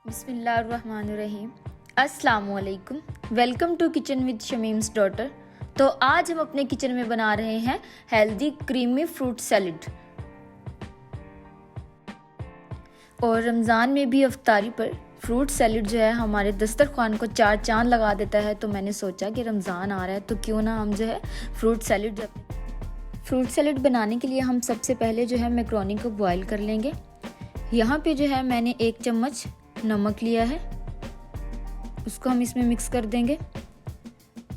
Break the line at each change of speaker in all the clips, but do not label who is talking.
बिस्मिल्लाहिर्रहमानिर्रहीम। अस्सलामुअलैकुम। Welcome to kitchen with Shamim's daughter. तो आज हम अपने किचन में बना रहे हैं हेल्दी क्रीमी फ्रूट सैलेड। और रमज़ान में भी इफ्तारी पर फ्रूट सैलेड जो है हमारे दस्तरखान को चार चांद लगा देता है। तो मैंने सोचा कि रमज़ान आ रहा है तो क्यों ना हम जो है फ्रूट सैलेड बनाने के लिए हम सबसे पहले जो है मैक्रोनी को बॉईल कर लेंगे। यहाँ पे जो है मैंने 1 चम्मच नमक लिया है, उसको हम इसमें मिक्स कर देंगे।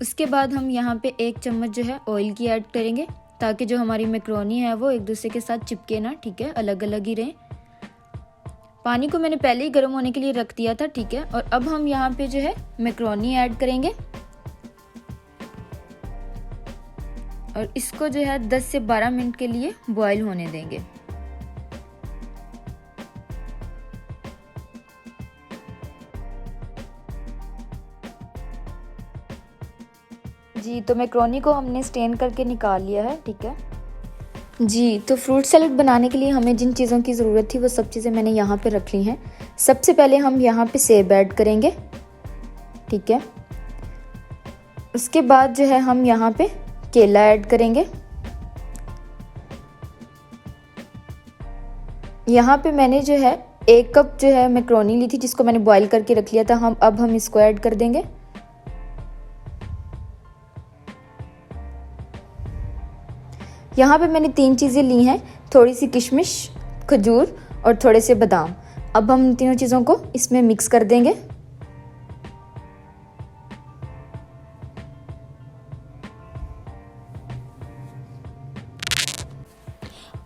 उसके बाद हम यहाँ पे 1 चम्मच जो है ऑयल की ऐड करेंगे ताकि जो हमारी मैक्रोनी है वो एक दूसरे के साथ चिपके ना, ठीक है, अलग अलग ही रहे। पानी को मैंने पहले ही गर्म होने के लिए रख दिया था, ठीक है। और अब हम यहाँ पे जो है मैक्रोनी ऐड करेंगे और इसको जो है 10 से 12 मिनट के लिए बॉईल होने देंगे। जी, तो मैक्रोनी को हमने स्टेन करके निकाल लिया है, ठीक है जी। तो फ्रूट सैलेड बनाने के लिए हमें जिन चीज़ों की ज़रूरत थी वो सब चीज़ें मैंने यहाँ पे रख ली हैं। सबसे पहले हम यहाँ पे सेब ऐड करेंगे, ठीक है। उसके बाद जो है हम यहाँ पे केला ऐड करेंगे। यहाँ पे मैंने जो है 1 कप जो है मैक्रोनी ली थी जिसको मैंने बॉईल करके रख लिया था। अब हम इसको ऐड कर देंगे। यहाँ पे मैंने 3 चीज़ें ली हैं, थोड़ी सी किशमिश, खजूर और थोड़े से बादाम। अब हम इन तीनों चीज़ों को इसमें मिक्स कर देंगे।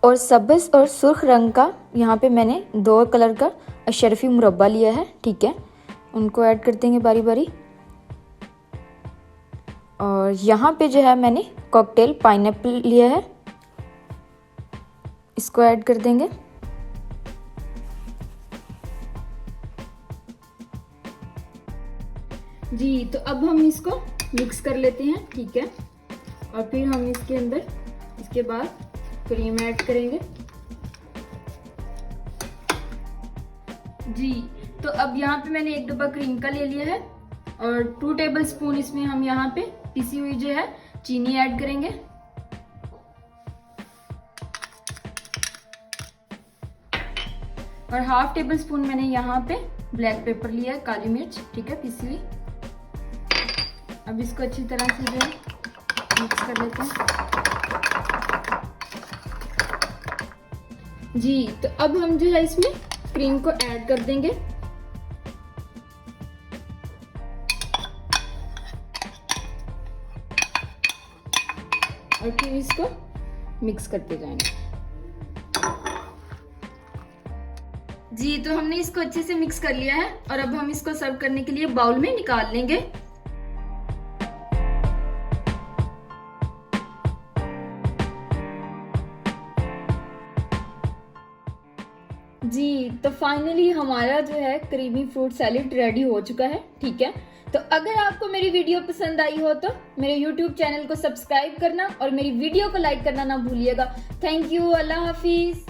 और सब्ज़ और सुर्ख रंग का यहाँ पे मैंने 2 कलर का अशरफी मुरब्बा लिया है, ठीक है। उनको ऐड कर देंगे बारी बारी। और यहाँ पे जो है मैंने कॉकटेल पाइनएप्पल लिया है, इसको ऐड कर देंगे। जी, तो अब हम इसको मिक्स कर लेते हैं, ठीक है। और फिर हम इसके बाद क्रीम ऐड करेंगे। जी, तो अब यहाँ पे मैंने 1 डब्बा क्रीम का ले लिया है और 2 टेबलस्पून इसमें हम यहाँ पे पिसी हुई जो है चीनी ऐड करेंगे। और 1/2 टेबलस्पून मैंने यहाँ पे ब्लैक पेपर लिया है, काली मिर्च, ठीक है, पिसी हुई। अब इसको अच्छी तरह से जो है मिक्स कर लेते हैं। जी, तो अब हम जो है इसमें क्रीम को ऐड कर देंगे। और फिर इसको मिक्स करते जाएंगे। जी, तो हमने इसको अच्छे से मिक्स कर लिया है और अब हम इसको सर्व करने के लिए बाउल में निकाल लेंगे। जी, तो फाइनली हमारा जो है क्रीमी फ्रूट सैलेड रेडी हो चुका है, ठीक है। तो अगर आपको मेरी वीडियो पसंद आई हो तो मेरे YouTube चैनल को सब्सक्राइब करना और मेरी वीडियो को लाइक करना ना भूलिएगा। Thank you, Allah Hafiz.